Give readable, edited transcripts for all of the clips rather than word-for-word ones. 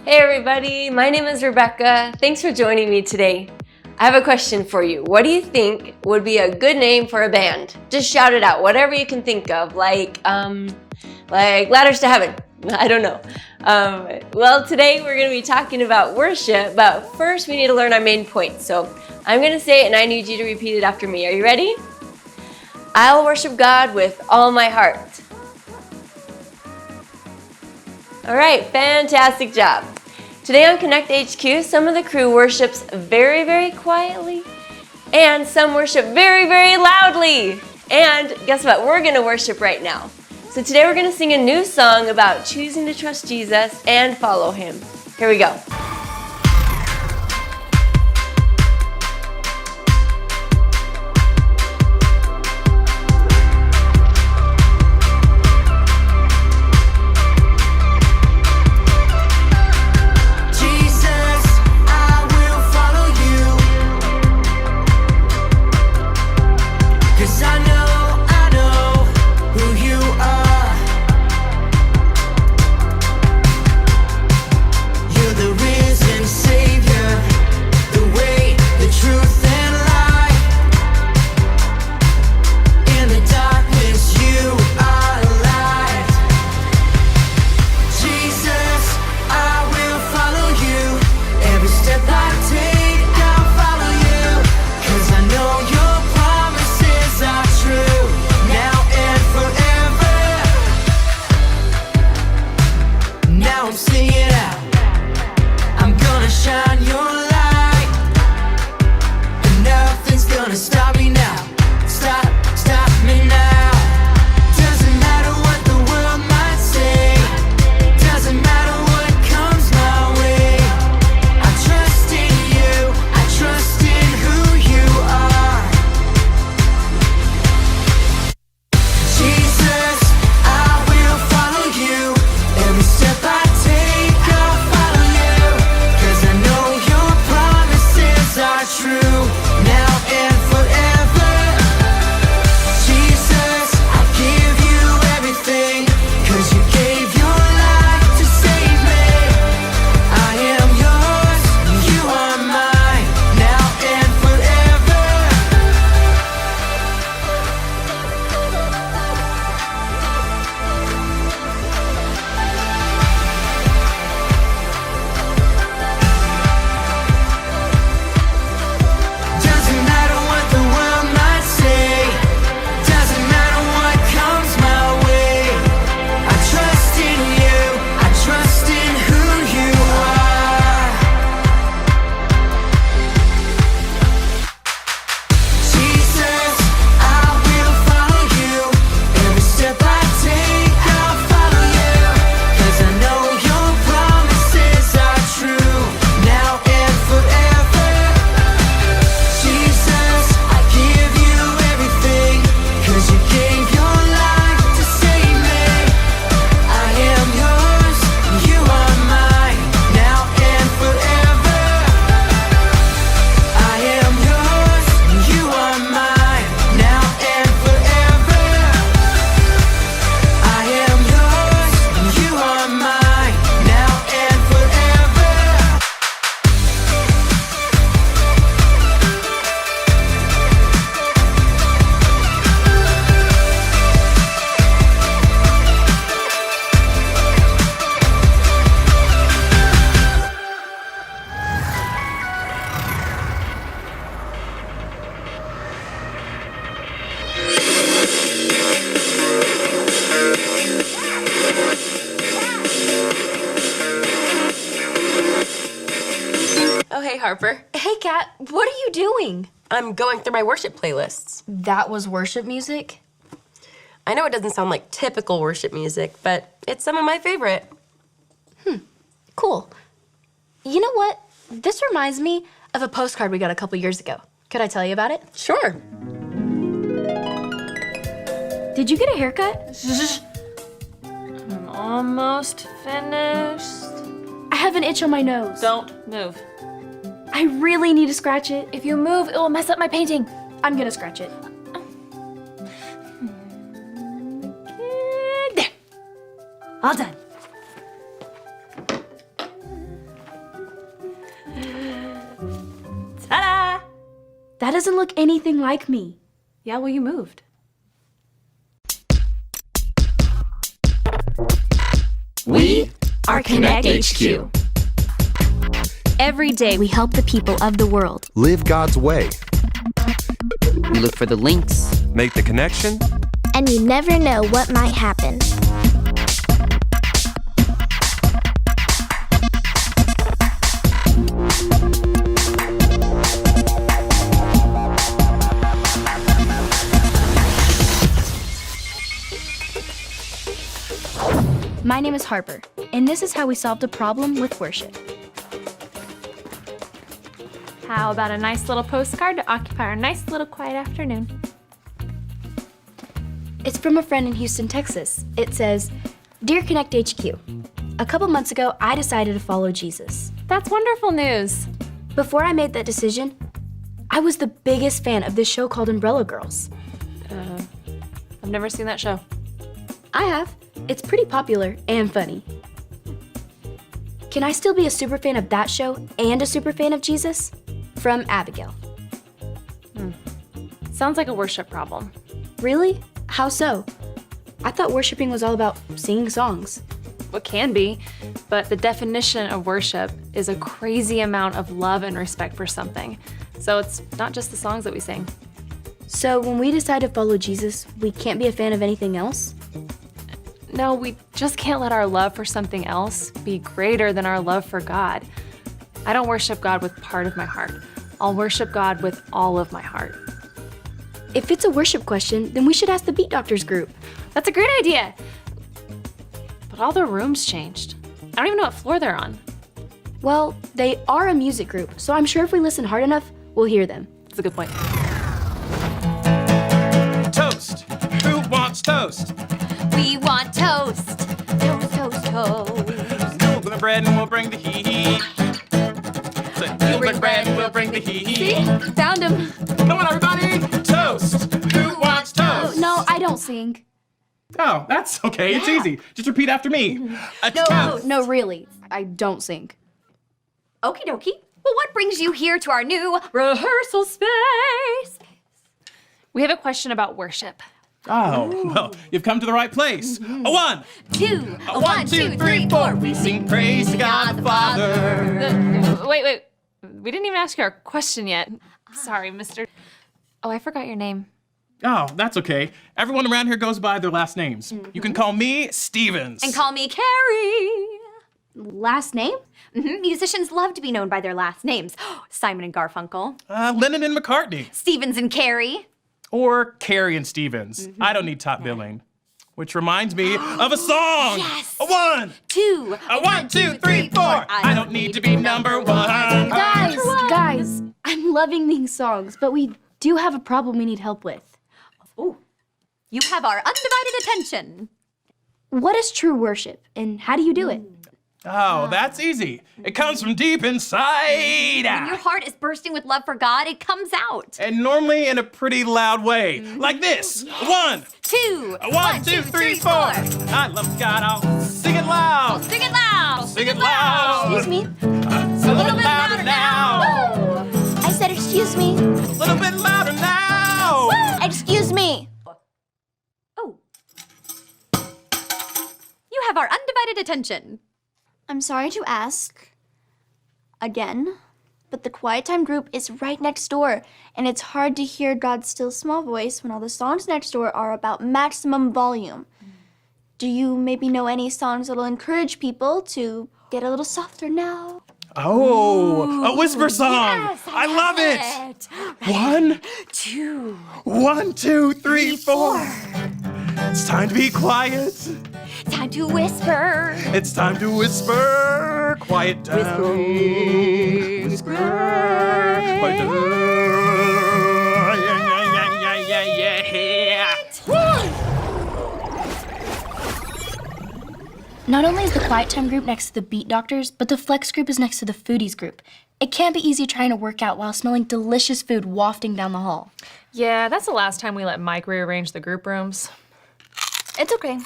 Hey everybody, my name is Rebecca. Thanks for joining me today. I have a question for you. What do you think would be a good name for a band? Just shout it out, whatever you can think of, like Ladders to Heaven. I don't know. Well, today we're going to be talking about worship, but first we need to learn our main point. So I'm going to say it and I need you to repeat it after me. Are you ready? I will worship God with all my heart. All right, fantastic job. Today on Connect HQ, some of the crew worships very, very quietly, and some worship very, very loudly. And guess what? We're going to worship right now. So today we're going to sing a new song about choosing to trust Jesus and follow Him. Here we go. Oh, hey, Harper. Hey, Kat, what are you doing? I'm going through my worship playlists. That was worship music? I know it doesn't sound like typical worship music, but it's some of my favorite. Cool. You know what? This reminds me of a postcard we got a couple years ago. Could I tell you about it? Sure. Did you get a haircut? I'm almost finished. I have an itch on my nose. Don't move. I really need to scratch it. If you move, it will mess up my painting. I'm gonna scratch it. There. All done. doesn't look anything like me. Yeah, well, you moved. We are Connect HQ. Every day we help the people of the world. Live God's way. We look for the links. Make the connection. And you never know what might happen. My name is Harper, and this is how we solved a problem with worship. How about a nice little postcard to occupy our nice little quiet afternoon? It's from a friend in Houston, Texas. It says, Dear Connect HQ, a couple months ago, I decided to follow Jesus. That's wonderful news. Before I made that decision, I was the biggest fan of this show called Umbrella Girls. I've never seen that show. I have. It's pretty popular and funny. Can I still be a super fan of that show and a super fan of Jesus? From Abigail. Sounds like a worship problem. Really? How so? I thought worshiping was all about singing songs. What can be, but the definition of worship is a crazy amount of love and respect for something. So it's not just the songs that we sing. So when we decide to follow Jesus, we can't be a fan of anything else? No, we just can't let our love for something else be greater than our love for God. I don't worship God with part of my heart. I'll worship God with all of my heart. If it's a worship question, then we should ask the Beat Doctors group. That's a great idea. But all their rooms changed. I don't even know what floor they're on. Well, they are a music group, so I'm sure if we listen hard enough, we'll hear them. That's a good point. Toast. Who wants toast? We want toast. Toast, toast, toast. You'll bring the bread and we'll bring the heat. You'll bring bread and we'll bring the heat. Found him. Come on, everybody. Toast. Who wants toast? No, I don't sing. Oh, that's okay. It's easy. Just repeat after me. A toast. No, really. I don't sing. Okie dokie. Well, what brings you here to our new rehearsal space? We have a question about worship. Oh, well, you've come to the right place. A one. Two. A one, two, three, four. We sing praise to God the Father. Wait. We didn't even ask you our question yet. Sorry, mister. Oh, I forgot your name. Oh, that's okay. Everyone around here goes by their last names. You can call me Stevens. And call me Carrie. Last name? Musicians love to be known by their last names. Simon and Garfunkel. Lennon and McCartney. Stevens and Carrie. Or Carrie and Stevens. I don't need top billing. Which reminds me of a song. Yes. A one. Two. A one, two, three, four. I don't need to be number one. Guys, I'm loving these songs, but we do have a problem we need help with. Oh, you have our undivided attention. What is true worship, and how do you do it? Oh, that's easy. It comes from deep inside. When your heart is bursting with love for God, it comes out. And normally in a pretty loud way. Like this. One. Two. A one, two, three, four. I love God. I'll sing it loud. Sing it loud. Sing it loud. Excuse me? It's a little bit louder now. I said, excuse me. A little bit louder now. Excuse me. Oh. You have our undivided attention. I'm sorry to ask again, but the quiet time group is right next door, and it's hard to hear God's still small voice when all the songs next door are about maximum volume. Do you maybe know any songs that'll encourage people to get a little softer now? Oh, a whisper song. Yes, I love it. One, Two. one, two, three, four. It's time to be quiet. Time to whisper. It's time to whisper. Quiet down. Whisper. Quiet down. Yeah. Not only is the quiet time group next to the Beat Doctors, but the flex group is next to the foodies group. It can't be easy trying to work out while smelling delicious food wafting down the hall. Yeah, that's the last time we let Mike rearrange the group rooms. It's okay.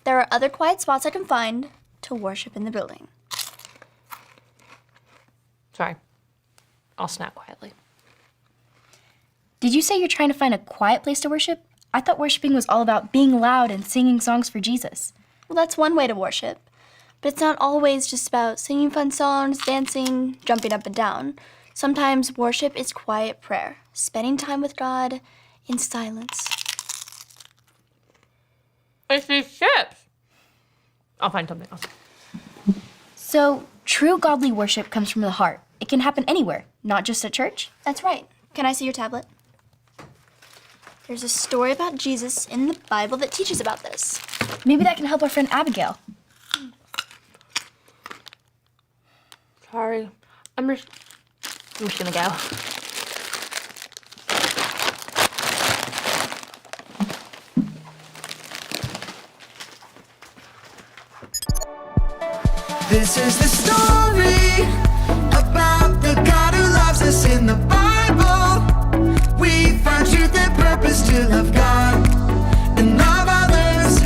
There are other quiet spots I can find to worship in the building. Sorry. I'll snap quietly. Did you say you're trying to find a quiet place to worship? I thought worshiping was all about being loud and singing songs for Jesus. Well, that's one way to worship. But it's not always just about singing fun songs, dancing, jumping up and down. Sometimes worship is quiet prayer, spending time with God in silence. It's these chips. I'll find something else. So, true godly worship comes from the heart. It can happen anywhere, not just at church. That's right. Can I see your tablet? There's a story about Jesus in the Bible that teaches about this. Maybe that can help our friend Abigail. Sorry. I'm just gonna go. This is the story about the God who loves us in the Bible. We find truth and purpose to love God and love others.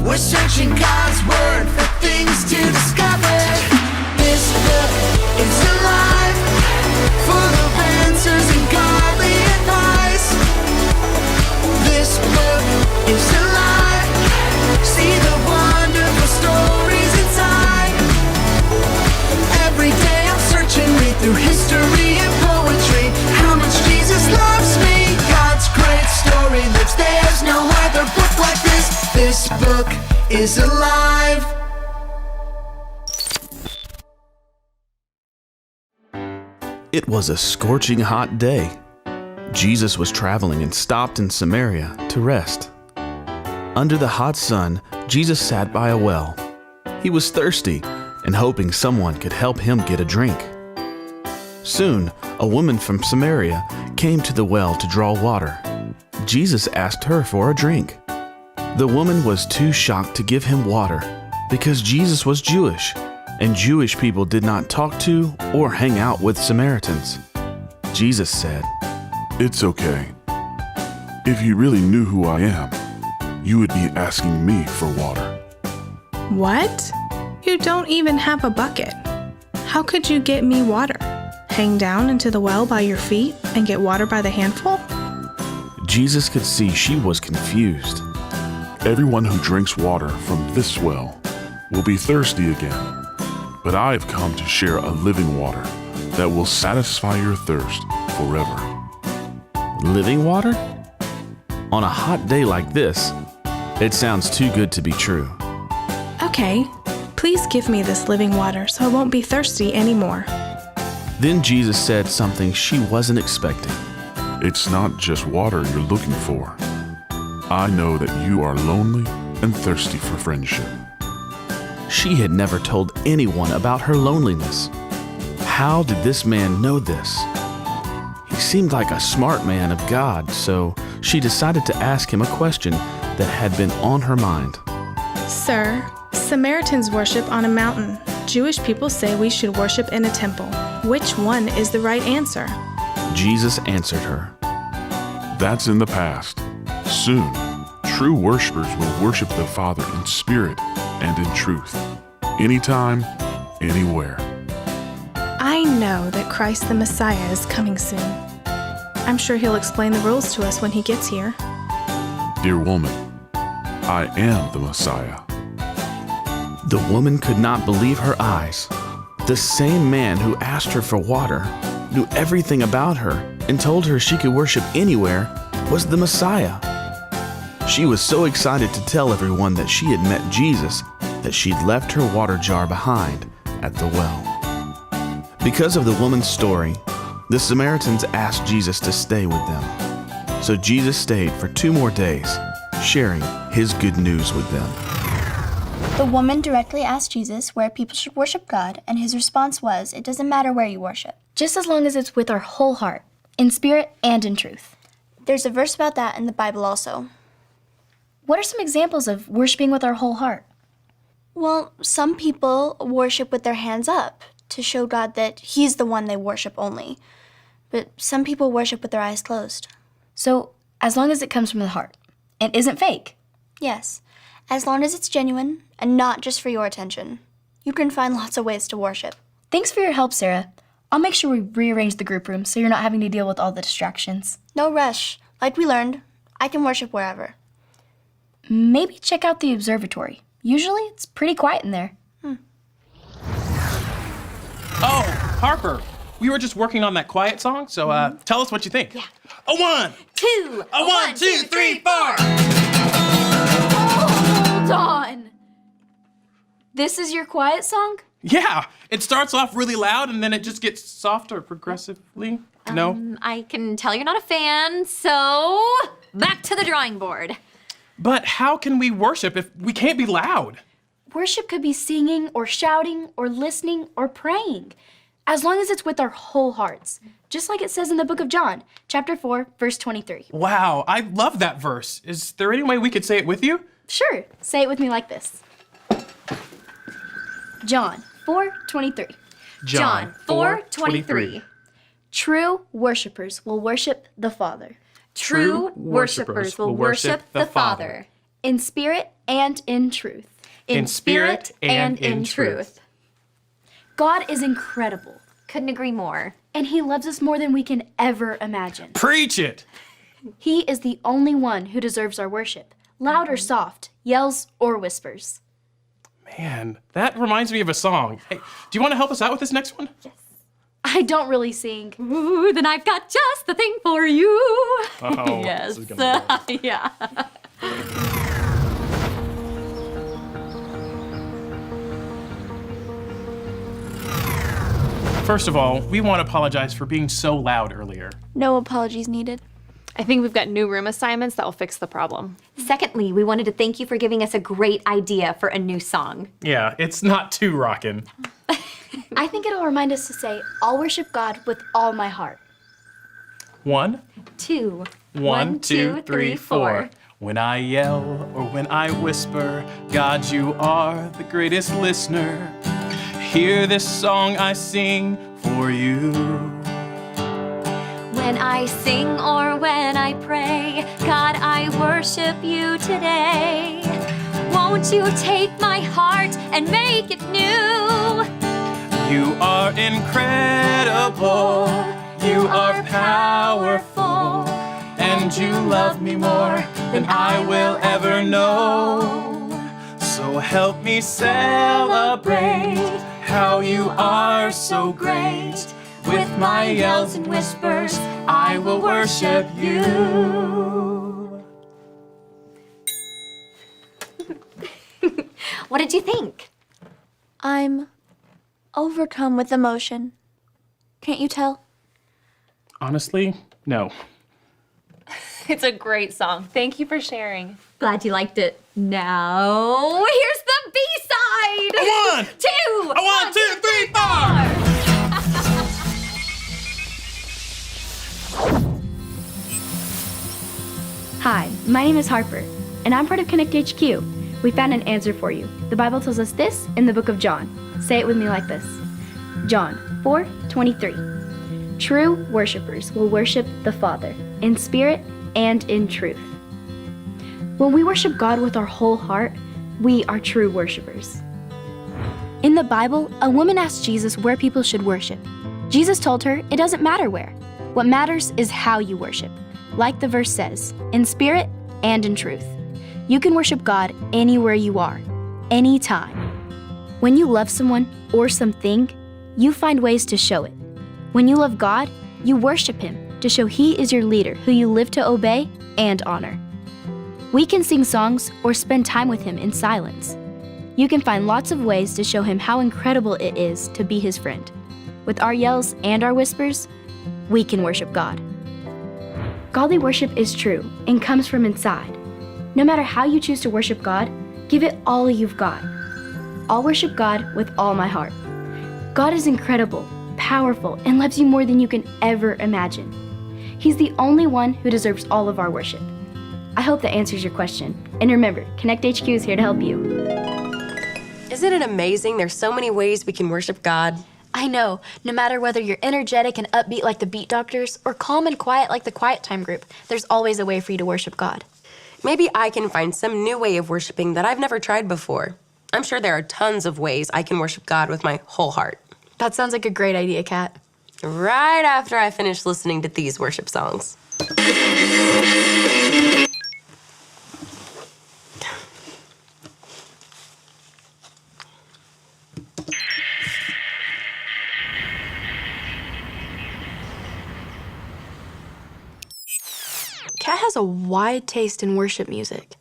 We're searching God's word for things to discover. This book is alive, full of answers and godly advice. This book is alive. See the wonderful stories inside. Every day I'm searching, read through history and poetry. How much Jesus loves me. God's great story lives. There's no other book like this. This book is alive. It was a scorching hot day. Jesus was traveling and stopped in Samaria to rest. Under the hot sun, Jesus sat by a well. He was thirsty and hoping someone could help him get a drink. Soon, a woman from Samaria came to the well to draw water. Jesus asked her for a drink. The woman was too shocked to give him water because Jesus was Jewish, and Jewish people did not talk to or hang out with Samaritans. Jesus said, "It's okay. If you really knew who I am, you would be asking me for water." What? You don't even have a bucket. How could you get me water? Hang down into the well by your feet and get water by the handful? Jesus could see she was confused. Everyone who drinks water from this well will be thirsty again. But I have come to share a living water that will satisfy your thirst forever. Living water? On a hot day like this, it sounds too good to be true. Okay, please give me this living water so I won't be thirsty anymore. Then Jesus said something she wasn't expecting. It's not just water you're looking for. I know that you are lonely and thirsty for friendship. She had never told anyone about her loneliness. How did this man know this? He seemed like a smart man of God, so she decided to ask him a question that had been on her mind. Sir, Samaritans worship on a mountain. Jewish people say we should worship in a temple. Which one is the right answer? Jesus answered her, That's in the past. Soon, true worshipers will worship the Father in spirit and in truth. Anytime, anywhere. I know that Christ the Messiah is coming soon. I'm sure he'll explain the rules to us when he gets here. Dear woman, I am the Messiah. The woman could not believe her eyes. The same man who asked her for water, knew everything about her, and told her she could worship anywhere, was the Messiah. She was so excited to tell everyone that she had met Jesus that she'd left her water jar behind at the well. Because of the woman's story, the Samaritans asked Jesus to stay with them. So Jesus stayed for 2 more days, sharing his good news with them. The woman directly asked Jesus where people should worship God, and his response was, it doesn't matter where you worship. Just as long as it's with our whole heart, in spirit and in truth. There's a verse about that in the Bible also. What are some examples of worshiping with our whole heart? Well, some people worship with their hands up to show God that he's the one they worship only. But some people worship with their eyes closed. So, as long as it comes from the heart and isn't fake. Yes, as long as it's genuine and not just for your attention. You can find lots of ways to worship. Thanks for your help, Sarah. I'll make sure we rearrange the group room so you're not having to deal with all the distractions. No rush. Like we learned, I can worship wherever. Maybe check out the observatory. Usually it's pretty quiet in there. Oh, Harper, we were just working on that quiet song, so tell us what you think. Yeah. A 1, 2, a 1, 2, 3, 4. Hold on. This is your quiet song? Yeah, it starts off really loud and then it just gets softer progressively. No? I can tell you're not a fan, so back to the drawing board. But how can we worship if we can't be loud? Worship could be singing or shouting or listening or praying, as long as it's with our whole hearts, just like it says in the book of John, chapter 4, verse 23. Wow, I love that verse. Is there any way we could say it with you? Sure, say it with me like this. John 4:23. John 4:23. True worshipers will worship the Father. True worshipers will worship the Father. In spirit and in truth. In spirit and in truth. God is incredible. Couldn't agree more. And he loves us more than we can ever imagine. Preach it! He is the only one who deserves our worship, loud or soft, yells or whispers. Man, that reminds me of a song. Hey, do you want to help us out with this next one? Yes. I don't really sing. Ooh, then I've got just the thing for you. Oh, yes. this is gonna be good. Yeah. First of all, we want to apologize for being so loud earlier. No apologies needed. I think we've got new room assignments that will fix the problem. Secondly, we wanted to thank you for giving us a great idea for a new song. Yeah, it's not too rockin'. I think it'll remind us to say, I'll worship God with all my heart. 1, 2, 1, 2, 3, 4. When I yell or when I whisper, God, you are the greatest listener. Hear this song I sing for you. When I sing or when I pray, God, I worship you today. Won't you take my heart and make it new? You are incredible, you are powerful, and you love me more than I will ever know. So help me celebrate how you are so great. With my yells and whispers, I will worship you. What did you think? I'm overcome with emotion. Can't you tell? Honestly, no. It's a great song. Thank you for sharing. Glad you liked it. Now, here's the B-side! A 1, 2, a 1, 2, 3, 4! Hi, my name is Harper, and I'm part of Connect HQ. We found an answer for you. The Bible tells us this in the book of John. Say it with me like this. John 4:23. True worshipers will worship the Father in spirit and in truth. When we worship God with our whole heart, we are true worshipers. In the Bible, a woman asked Jesus where people should worship. Jesus told her it doesn't matter where. What matters is how you worship. Like the verse says, in spirit and in truth. You can worship God anywhere you are, anytime. When you love someone or something, you find ways to show it. When you love God, you worship Him to show He is your leader who you live to obey and honor. We can sing songs or spend time with Him in silence. You can find lots of ways to show Him how incredible it is to be His friend. With our yells and our whispers, we can worship God. Godly worship is true and comes from inside. No matter how you choose to worship God, give it all you've got. I'll worship God with all my heart. God is incredible, powerful, and loves you more than you can ever imagine. He's the only one who deserves all of our worship. I hope that answers your question. And remember, Connect HQ is here to help you. Isn't it amazing? There's so many ways we can worship God. I know, no matter whether you're energetic and upbeat like the Beat Doctors or calm and quiet like the Quiet Time group, there's always a way for you to worship God. Maybe I can find some new way of worshiping that I've never tried before. I'm sure there are tons of ways I can worship God with my whole heart. That sounds like a great idea, Kat. right after I finish listening to these worship songs. Kat has a wide taste in worship music.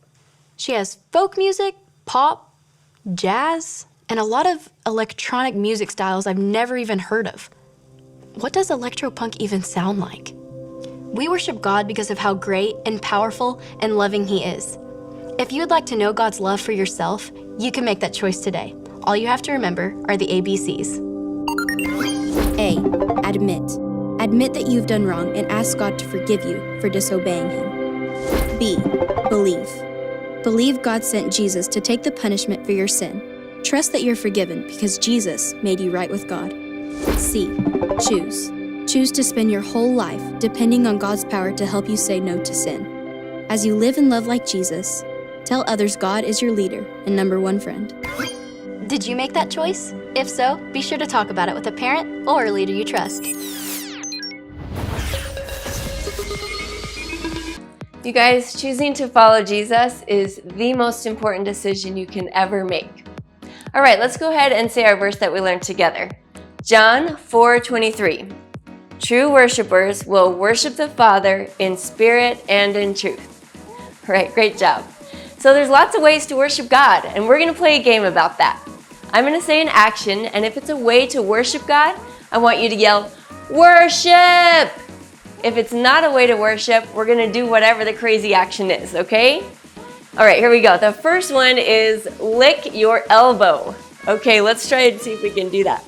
She has folk music, pop, jazz, and a lot of electronic music styles I've never even heard of. What does electropunk even sound like? We worship God because of how great and powerful and loving He is. If you would like to know God's love for yourself, you can make that choice today. All you have to remember are the ABCs. A. Admit. Admit that you've done wrong and ask God to forgive you for disobeying Him. B. Believe. Believe God sent Jesus to take the punishment for your sin. Trust that you're forgiven because Jesus made you right with God. C. Choose. Choose to spend your whole life depending on God's power to help you say no to sin. As you live and love like Jesus, tell others God is your leader and number one friend. Did you make that choice? If so, be sure to talk about it with a parent or a leader you trust. You guys, choosing to follow Jesus is the most important decision you can ever make. All right, let's go ahead and say our verse that we learned together. John 4:23. True worshipers will worship the Father in spirit and in truth. All right, great job. So there's lots of ways to worship God, and we're gonna play a game about that. I'm gonna say an action, and if it's a way to worship God, I want you to yell, worship! If it's not a way to worship, we're gonna do whatever the crazy action is, okay? All right, here we go. The first one is lick your elbow. Okay, let's try and see if we can do that.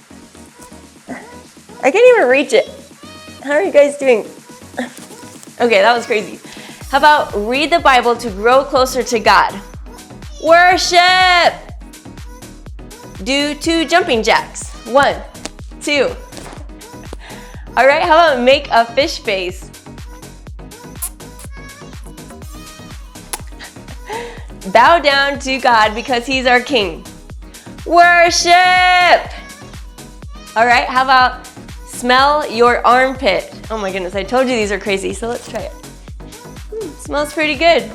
I can't even reach it. How are you guys doing? Okay, that was crazy. How about read the Bible to grow closer to God? Worship! Do 2 jumping jacks. 1, 2. All right, how about make a fish face? Bow down to God because He's our King. Worship! All right, how about smell your armpit? Oh my goodness, I told you these are crazy, so let's try it. Smells pretty good.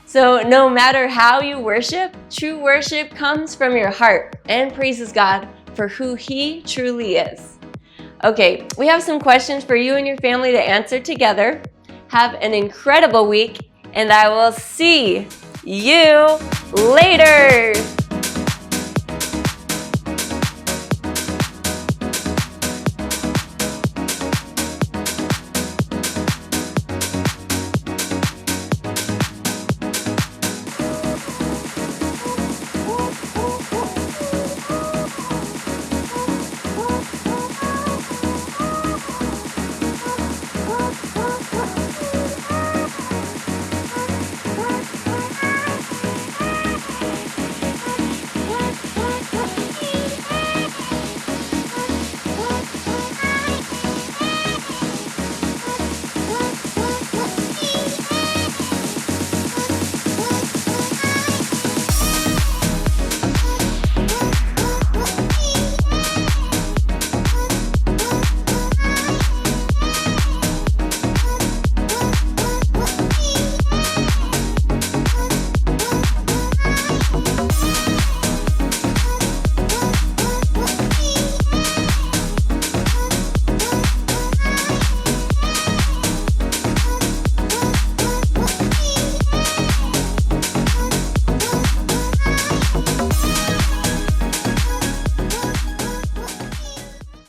So no matter how you worship, true worship comes from your heart and praises God for who He truly is. Okay, we have some questions for you and your family to answer together. Have an incredible week, and I will see you later.